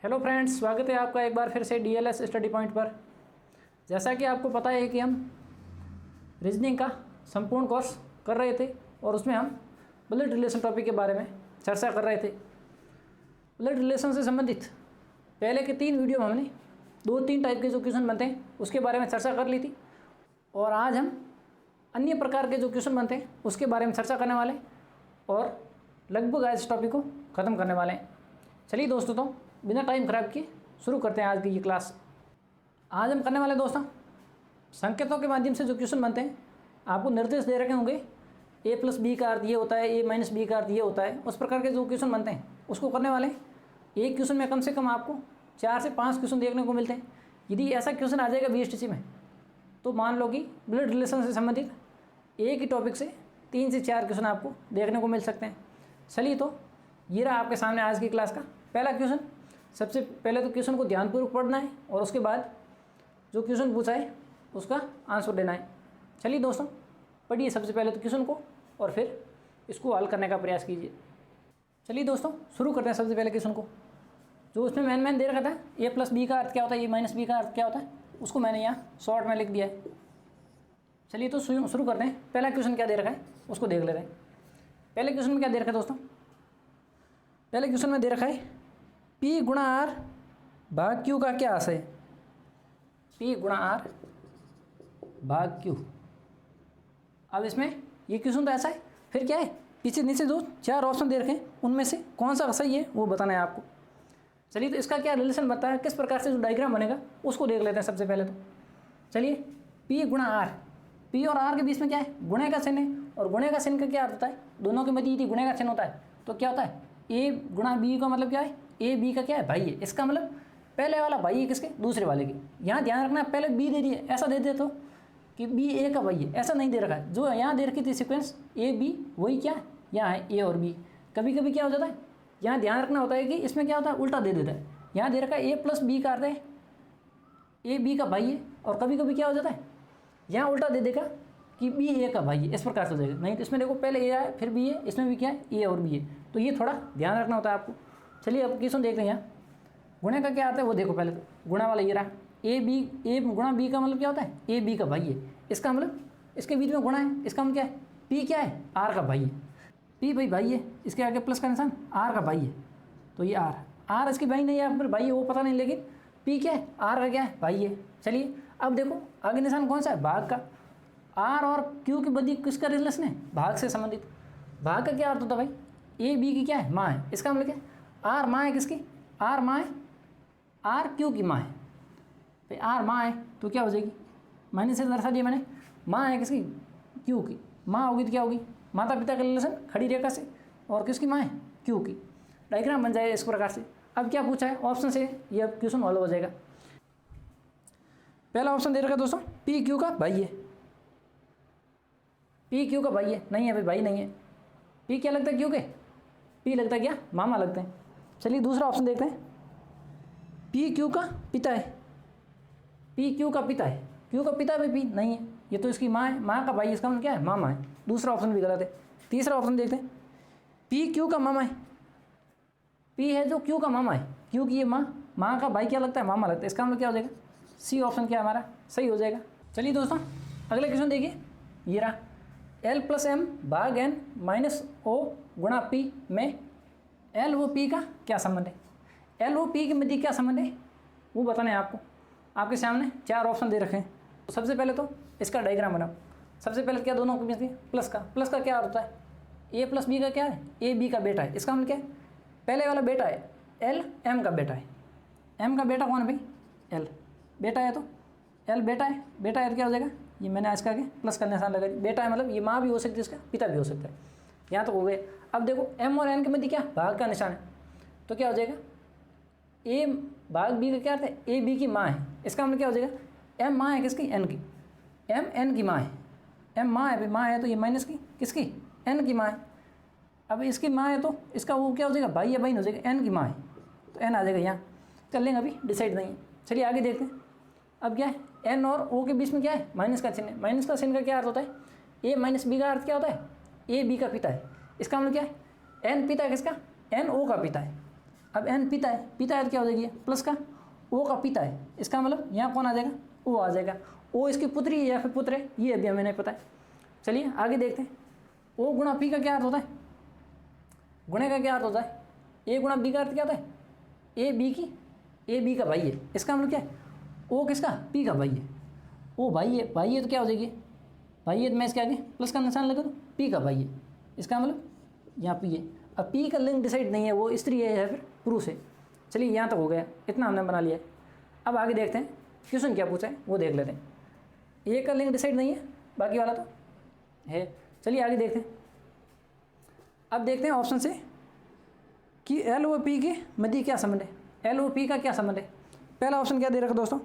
Hello friends, स्वागत है आपका एक बार फिर से डीएलएस स्टडी पॉइंट पर। जैसा कि आपको पता है कि हम रीजनिंग का संपूर्ण कोर्स कर रहे थे और उसमें हम ब्लड रिलेशन टॉपिक के बारे में चर्चा कर रहे थे। ब्लड रिलेशन से संबंधित पहले के 3 वीडियो में हमने 2-3 टाइप के जो क्वेश्चन बनते हैं उसके बारे में चर्चा कर ली थी और आज हम अन्य प्रकार के जो क्वेश्चन बनते हैं उसके बारे में चर्चा करने वाले और लगभग आज इस टॉपिक को ख़त्म करने वाले हैं। चलिए दोस्तों, तो बिना टाइम खराब किए शुरू करते हैं आज की ये क्लास। आज हम करने वाले दोस्तों संकेतों के माध्यम से जो क्वेश्चन बनते हैं, आपको निर्देश दे रखे होंगे a+b का अर्थ ये होता है, a-b का अर्थ ये होता है, उस प्रकार के जो क्वेश्चन बनते हैं उसको करने वाले। एक क्वेश्चन में कम से कम आपको 4 से 5 क्वेश्चन देखने को मिलते हैं। यदि ऐसा क्वेश्चन आ जाएगा बीएसटीसी में तो मान लो कि ब्लड रिलेशन से संबंधित एक ही टॉपिक से 3 से 4 क्वेश्चन आपको देखने को मिल सकते हैं। चलिए, तो ये रहा आपके सामने आज की क्लास का पहला क्वेश्चन। सबसे पहले तो क्वेश्चन को ध्यानपूर्वक पढ़ना है और उसके बाद जो क्वेश्चन पूछा है उसका आंसर देना है। चलिए दोस्तों, पढ़िए सबसे पहले तो क्वेश्चन को और फिर इसको हल करने का प्रयास कीजिए। चलिए दोस्तों, शुरू करते हैं सबसे पहले क्वेश्चन को। जो उसमें मैंने दे रखा था a+b का अर्थ क्या होता है, a-b का अर्थ क्या होता है, उसको मैंने यहाँ शॉर्ट में लिख दिया है। चलिए तो शुरू करते हैं। पहला क्वेश्चन क्या दे रखा है उसको देख ले रहे हैं। पहले क्वेश्चन में क्या दे रखा है दोस्तों? पहले क्वेश्चन में दे रखा है P गुणा R भाग Q का क्या आशय है। P गुणा R भाग Q। अब इसमें ये क्वेश्चन तो ऐसा है, फिर क्या है, पीछे नीचे जो 4 ऑप्शन दे रखे हैं उनमें से कौन सा सही है वो बताना है आपको। चलिए, तो इसका क्या रिलेशन बताया, किस प्रकार से जो डायग्राम बनेगा उसको देख लेते हैं सबसे पहले तो। चलिए, P गुणा R, P और R के बीच में क्या है, गुणे का चिन्ह है और गुणे का चिन्ह का क्या अर्थ होता है, दोनों के मध्य यदि गुणे का चिन्ह होता है तो क्या होता है, A गुणा B का मतलब क्या है, A B का क्या है, भाई है। इसका मतलब पहले वाला भाई है किसके, दूसरे वाले के। यहाँ ध्यान रखना, पहले B दे दिए, ऐसा दे दे तो कि B A का भाई है, ऐसा नहीं दे रखा है। जो यहाँ दे रखी थी सीक्वेंस A B, वही क्या है, यहाँ है A और B। कभी कभी क्या हो जाता है, यहाँ ध्यान रखना होता है कि इसमें क्या होता है, उल्टा दे देता है। यहाँ दे रखा है A+B का अर्थ है A B का भाई है, और कभी कभी क्या हो जाता है, यहाँ उल्टा दे देगा कि B A का भाई है, इस प्रकार से हो जाएगा। नहीं तो इसमें देखो पहले A है फिर B है, इसमें भी क्या है, A और B है। तो ये थोड़ा ध्यान रखना होता है आपको। चलिए, अब क्वेश्चन देख रहे हैं। यहाँ गुणे का क्या आता है वो देखो। पहले तो गुणा वाला ये रहा, A गुणा B का मतलब क्या होता है, A B का भाई है। इसका मतलब इसके बीच में गुणा है, इसका मतलब क्या है, P क्या है, R का भाई है। P भाई है, इसके आगे प्लस का निशान, R का भाई है, तो ये R इसके भाई नहीं है, फिर भाई है वो पता नहीं, लेकिन P क्या है, R का क्या है, भाई है। चलिए, अब देखो आगे निशान कौन सा है, भाग का। R और Q के मध्य किसका रिलेशन है, भाग से संबंधित। भाग का क्या अर्थ होता है भाई, A B की क्या है, माँ है। इसका मतलब क्या है, R माँ है किसकी, R माँ है, R Q की माँ है। भाई R माँ है तो क्या हो जाएगी, माइनस से दर्शा दिया मैंने, माँ है किसकी, Q की। माँ होगी तो क्या होगी, माता पिता का रिलेशन खड़ी रेखा से, और किसकी माँ है, Q की। डायग्राम बन जाएगा इस प्रकार से। अब क्या पूछा है ऑप्शन से, ये अब क्वेश्चन हल हो जाएगा। पहला ऑप्शन दे रखा है दोस्तों, P Q का भाई है। P Q का भाई है, नहीं है भाई, भाई नहीं है। P क्या लगता है Q के, P लगता है क्या, मामा लगते हैं। चलिए दूसरा ऑप्शन देखते हैं। P Q का पिता है, P Q का पिता है, Q का पिता भी P नहीं है, ये तो इसकी माँ है, माँ का भाई, इसका मतलब क्या है, मामा है। दूसरा ऑप्शन भी गलत है। तीसरा ऑप्शन देखते हैं, P Q का मामा है, P है जो Q का मामा है, Q की ये माँ का भाई क्या लगता है, मामा लगता है। इसका मतलब क्या हो जाएगा, C ऑप्शन क्या हमारा सही हो जाएगा। चलिए दोस्तों, अगले क्वेश्चन देखिए, ये रहा L+M भाग N माइनस O गुणा P में L व P का क्या संबंध है। L व P के मध्य क्या संबंध है वो बताना है आपको। आपके सामने 4 ऑप्शन दे रखे हैं। तो सबसे पहले तो इसका डायग्राम बनाओ। सबसे पहले क्या, दोनों के बीच में प्लस का क्या अर्थ होता है, A+B का क्या है, A B का बेटा है। इसका मतलब क्या है, पहले वाला बेटा है L, M का बेटा है। M का बेटा कौन है भाई, L बेटा है, तो L बेटा है तो क्या हो जाएगा, ये मैंने आज का आगे प्लस का निशान लगा दिया। बेटा है मतलब ये माँ भी हो सकती है, इसका पिता भी हो सकता है। यहाँ तो हो गए। अब देखो M और N के मध्य क्या, भाग का निशान है, तो क्या हो जाएगा, A भाग B का क्या अर्थ है, A B की माँ है। इसका मतलब क्या हो जाएगा, M माँ है किसकी, N की, M N की माँ है। M माँ है तो ये माइनस की किसकी, N की माँ है। अब इसकी माँ है तो इसका वो क्या हो जाएगा, भाई या बहन हो जाएगा, N की माँ है तो N आ जाएगा। यहाँ कर लेंगे, अभी डिसाइड नहीं है। चलिए आगे देखते हैं। अब क्या है, N और O के बीच में क्या है, माइनस का चिन्ह है। माइनस का चिन्ह का क्या अर्थ होता है, A-B का अर्थ क्या होता है, A B का पिता है। इसका मतलब क्या है, N पिता है किसका, N O का पिता है। अब n पिता है तो क्या हो जाएगी प्लस का O का पिता है, इसका मतलब यहाँ कौन आ जाएगा O आ जाएगा। O इसकी पुत्री है या फिर पुत्र है ये अभी हमें नहीं पता है। चलिए आगे देखते हैं। O गुणा P का क्या अर्थ होता है, गुणे का क्या अर्थ होता है, A गुणा B का अर्थ क्या होता है A B का भाई है, इसका मतलब क्या है O किसका P का भाई है, O भाई है तो क्या हो जाएगी भाई है तो मैं इसके आगे प्लस का निशान लगा दूँ, P का भाई है, इसका मतलब यहाँ P है। अब P का लिंग डिसाइड नहीं है, वो स्त्री है या फिर पुरुष है। चलिए यहाँ तक हो गया, इतना हमने बना लिया है। अब आगे देखते हैं क्वेश्चन क्या पूछा है वो देख लेते हैं। A का लिंग डिसाइड नहीं है, बाकी वाला तो है। चलिए आगे देखते हैं। अब देखते हैं ऑप्शन से कि L और P के मध्य क्या संबंध है, L और P का क्या संबंध है। पहला ऑप्शन क्या दे रखा दोस्तों,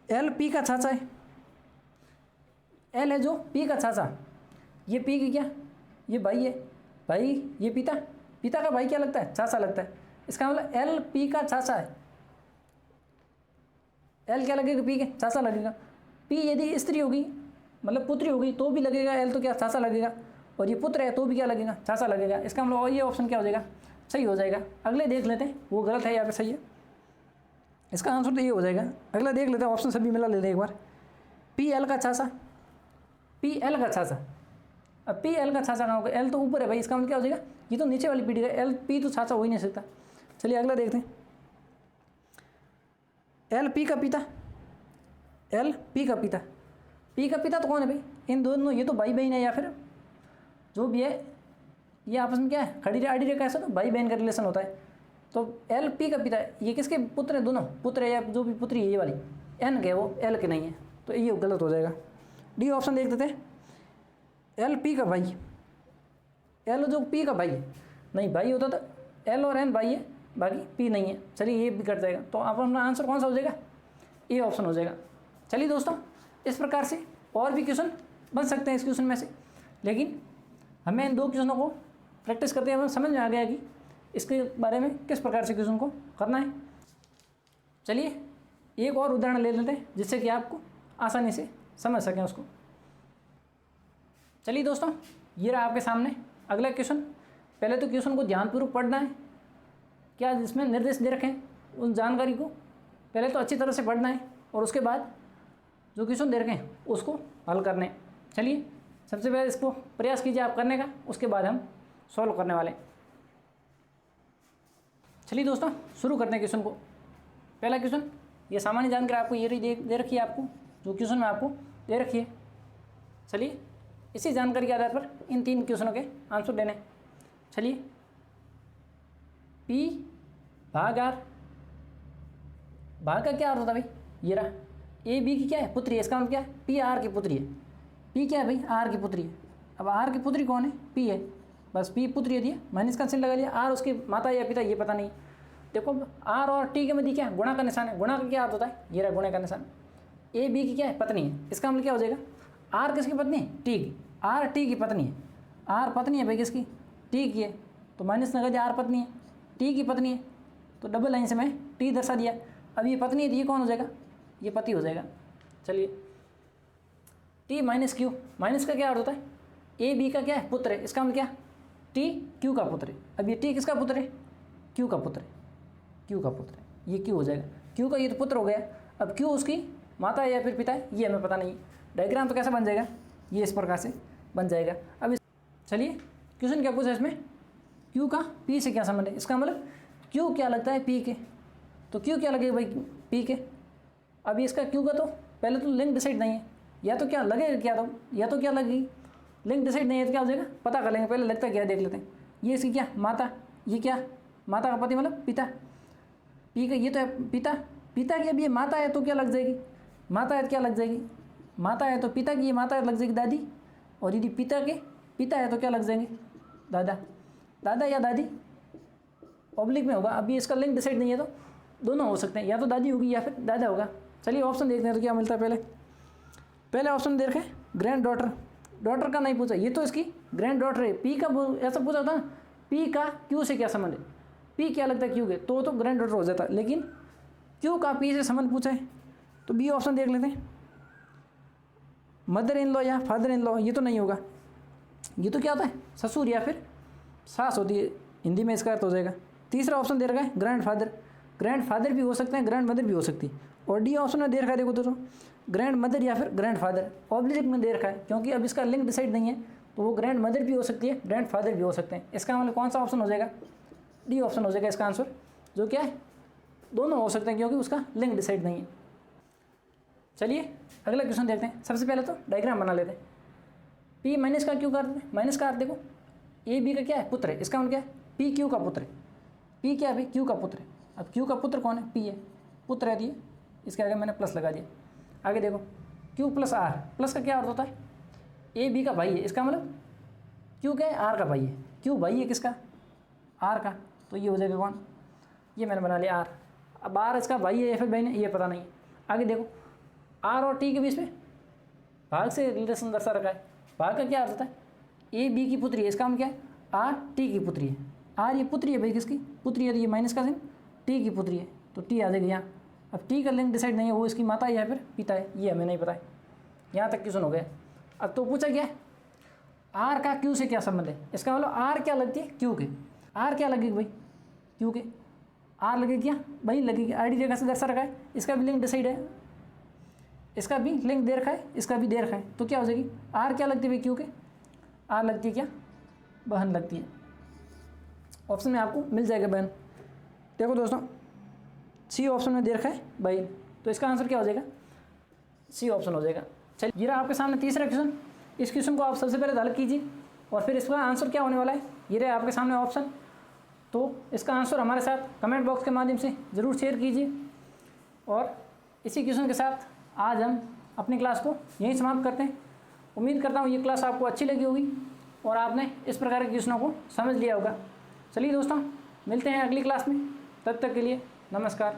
L P का चाचा है, L है जो P का चाचा, ये P की क्या ये भाई है, भाई ये पिता का भाई क्या लगता है चाचा लगता है, इसका मतलब L P का चाचा है। L क्या लगेगा P के चाचा लगेगा। P यदि स्त्री होगी मतलब पुत्री होगी तो भी लगेगा L तो क्या चाचा लगेगा, और ये पुत्र है तो भी क्या लगेगा चाचा लगेगा। इसका मतलब ये ऑप्शन क्या हो जाएगा सही हो जाएगा। अगले देख लेते हैं वो गलत है या फिर सही है, इसका आंसर तो ये हो जाएगा। अगला देख लेते हैं, ऑप्शन सभी मिला लेते हैं एक बार। PL का चाचा, PL का चाचा, अब PL का चाचा कहाँ होगा, L तो ऊपर है भाई, इसका मतलब क्या हो जाएगा ये तो नीचे वाली पीढ़ी का, L P तो चाचा हो ही नहीं सकता। चलिए अगला देखते हैं। L P का पिता, L P का पिता, P का पिता तो कौन है भाई, इन दोनों ये तो भाई बहन है या फिर जो भी है, ये आपस में क्या है खड़ी आड़ी रेखा, ऐसा तो भाई बहन का रिलेशन होता है। तो L P का पिता ये किसके पुत्र है, दोनों पुत्र है या जो भी पुत्री है ये वाली N के, वो L के नहीं है, तो ये गलत हो जाएगा। डी ऑप्शन देख देते हैं। L P का भाई, L जो P का भाई है, नहीं भाई होता तो L और N भाई है, बाकी P नहीं है। चलिए ये भी कट जाएगा, तो आप अपना आंसर कौन सा हो जाएगा, ए ऑप्शन हो जाएगा। चलिए दोस्तों इस प्रकार से और भी क्वेश्चन बन सकते हैं इस क्वेश्चन में से, लेकिन हमें इन दो क्वेश्चनों को प्रैक्टिस करते हुए समझ में आ गया कि इसके बारे में किस प्रकार से क्वेश्चन को करना है। चलिए एक और उदाहरण ले लेते हैं जिससे कि आपको आसानी से समझ सकें उसको। चलिए दोस्तों ये रहा आपके सामने अगला क्वेश्चन। पहले तो क्वेश्चन को ध्यानपूर्वक पढ़ना है, क्या जिसमें निर्देश दे रखे हैं उस जानकारी को पहले तो अच्छी तरह से पढ़ना है, और उसके बाद जो क्वेश्चन दे रखे हैं उसको हल करने। चलिए सबसे पहले इसको प्रयास कीजिए आप करने का, उसके बाद हम सॉल्व करने वाले हैं। चलिए दोस्तों शुरू करते हैं क्वेश्चन को। पहला क्वेश्चन ये सामान्य जानकारी आपको ये दे रखी है, आपको जो क्वेश्चन में आपको दे रखी है। चलिए इसी जानकारी के आधार पर इन तीन क्वेश्चनों के आंसर देने। चलिए P भाग R, भाग का क्या अर्थ होता है भाई, ये रहा A B की क्या है पुत्री है, इसका मतलब क्या है P R की पुत्री है। P क्या है भाई R की पुत्री है। अब R की पुत्री कौन है, P है, बस P पुत्री है, माइनस का चिन्ह लगा लिया। R उसकी माता या पिता ये पता नहीं। देखो R और T के मध्य क्या है गुणा का निशान है, गुणा का क्या अर्थ होता है, ये रहा गुणा का निशान। A B की क्या है पत्नी है, इसका मतलब क्या हो जाएगा R किसकी पत्नी है T की, R T की पत्नी है, R पत्नी है भाई किसकी T की है, तो माइनस लगा दिया R पत्नी है T की पत्नी है, तो डबल लाइन से मैं T दर्शा दिया। अब ये पत्नी है तो ये कौन हो जाएगा, ये पति हो जाएगा। चलिए T माइनस Q, माइनस का क्या अर्थ होता है A B का क्या है पुत्र है, इसका मतलब क्या T Q का पुत्र है। अब ये T किसका पुत्र है, Q का पुत्र है, Q का पुत्र है, ये Q हो जाएगा, Q का ये तो पुत्र हो गया। अब Q उसकी माता है या फिर पिता है ये हमें पता नहीं। डायग्राम तो कैसा बन जाएगा, ये इस प्रकार से बन जाएगा। अब चलिए क्वेश्चन क्या पूछा इसमें, Q का P से क्या संबंध है, इसका मतलब Q क्या लगता है P के, तो Q क्या लगेगा भाई P के। अभी इसका Q का तो पहले तो लिंक डिसाइड नहीं है, या तो क्या लगेगा क्या, तो या तो क्या लगेगी, लिंक डिसाइड नहीं है तो क्या हो जाएगा पता कर लेंगे, पहले लगता क्या देख लेते हैं। ये इसकी क्या माता, ये क्या माता का पति मतलब पिता, P का ये तो है पिता, पिता की अब ये माता है तो क्या लग जाएगी, माता है तो क्या लग जाएगी, माता है तो पिता की ये माता लग जाएगी दादी, और यदि पिता के पिता है तो क्या लग जाएंगे दादा, दादा या दादी पब्लिक में होगा। अभी इसका लिंक डिसाइड नहीं है तो दोनों हो सकते हैं, या तो दादी होगी या फिर दादा होगा। चलिए ऑप्शन देखते हैं तो क्या मिलता है। पहले ऑप्शन दे रखे ग्रैंड डॉटर, डॉटर का नहीं पूछा, ये तो इसकी ग्रैंड डॉटर है। P का ऐसा पूछा था ना, P का Q से क्या संबंध है, P क्या लगता है Q के, तो ग्रैंड डॉटर हो जाता, लेकिन Q का P से संबंध पूछा है तो B ऑप्शन देख लेते हैं। मदर इन लॉ या फादर इन लॉ, ये तो नहीं होगा, ये तो क्या होता है ससुर या फिर सास होती है, हिंदी में इसका अर्थ हो जाएगा। तीसरा ऑप्शन दे रखा है ग्रैंडफादर। ग्रैंडफादर भी हो सकते हैं, ग्रैंड मदर भी हो सकती है। और डी ऑप्शन में दे रखा है, देखो दोस्तों, ग्रैंड मदर या फिर ग्रैंडफादर। ऑब्लिक में दे रखा है क्योंकि अब इसका लिंक डिसाइड नहीं है, तो वो ग्रैंड मदर भी हो सकती है, ग्रैंडफादर भी हो सकते हैं। इसका मतलब कौन सा ऑप्शन हो जाएगा? डी ऑप्शन हो जाएगा इसका आंसर, जो क्या है दोनों हो सकते हैं क्योंकि उसका लिंक डिसाइड नहीं है। चलिए अगला क्वेश्चन देखते हैं। सबसे पहले तो डायग्राम बना लेते हैं। पी माइनस का क्यू का अर्थ, माइनस का अर्थ देखो, ए बी का क्या है? पुत्र है। इसका मतलब क्या है? पी क्यू का पुत्र है। पी क्या है भाई? क्यू का पुत्र है। अब क्यू का पुत्र कौन है? पी है, पुत्र है दिए, इसके आगे मैंने प्लस लगा दिया। आगे देखो क्यू प्लस आर, प्लस का क्या अर्थ होता है? ए बी का भाई है। इसका मतलब क्यू क्या है? आर का भाई है। क्यू भाई है किसका? आर का, तो ये हो जाएगा कौन? ये मैंने बना लिया आर। अब आर इसका भाई है या फिर बहन है ये पता नहीं। आगे देखो आर और टी के बीच में भाग से रिलेशन दर्शा रखा है। भाग का क्या अर्थ होता है? ए बी की पुत्री है। इसका मतलब क्या है? आर टी की पुत्री है। आर ये पुत्री है भाई, किसकी पुत्री है? तो ये माइनस का सिंह टी की पुत्री है, तो टी आ जाएगी यहाँ। अब टी का लिंक डिसाइड नहीं है, वो इसकी माता है या फिर पिता है, ये हमें नहीं पता है। यहाँ तक क्वेश्चन हो गया। अब तो पूछा क्या है, आर का क्यू से क्या संबंध है? इसका मतलब आर क्या लगती है? क्यू के। आर क्या लगेगी भाई? क्यू के। आर लगेगी क्या भाई? लगेगी। आईडी रेखा से दर्शा रखा है, इसका भी लिंक डिसाइड है, इसका भी लिंक दे रखा है, इसका भी दे रखा है, तो क्या हो जाएगी? आर क्या लगती है भाई? क्यू के। आर लगती है क्या? बहन लगती है। ऑप्शन में आपको मिल जाएगा बहन। देखो दोस्तों सी ऑप्शन में दे रखा है बहन, तो इसका आंसर क्या हो जाएगा? सी ऑप्शन हो जाएगा। चलिए ये रहा आपके सामने तीसरा क्वेश्चन। इस क्वेश्चन को आप सबसे पहले हल कीजिए और फिर इसका आंसर क्या होने वाला है ये रहे आपके सामने ऑप्शन। तो इसका आंसर हमारे साथ कमेंट बॉक्स के माध्यम से ज़रूर शेयर कीजिए। और इसी क्वेश्चन के साथ आज हम अपनी क्लास को यहीं समाप्त करते हैं। उम्मीद करता हूँ ये क्लास आपको अच्छी लगी होगी और आपने इस प्रकार के क्वेश्चनों को समझ लिया होगा। चलिए दोस्तों मिलते हैं अगली क्लास में, तब तक के लिए नमस्कार।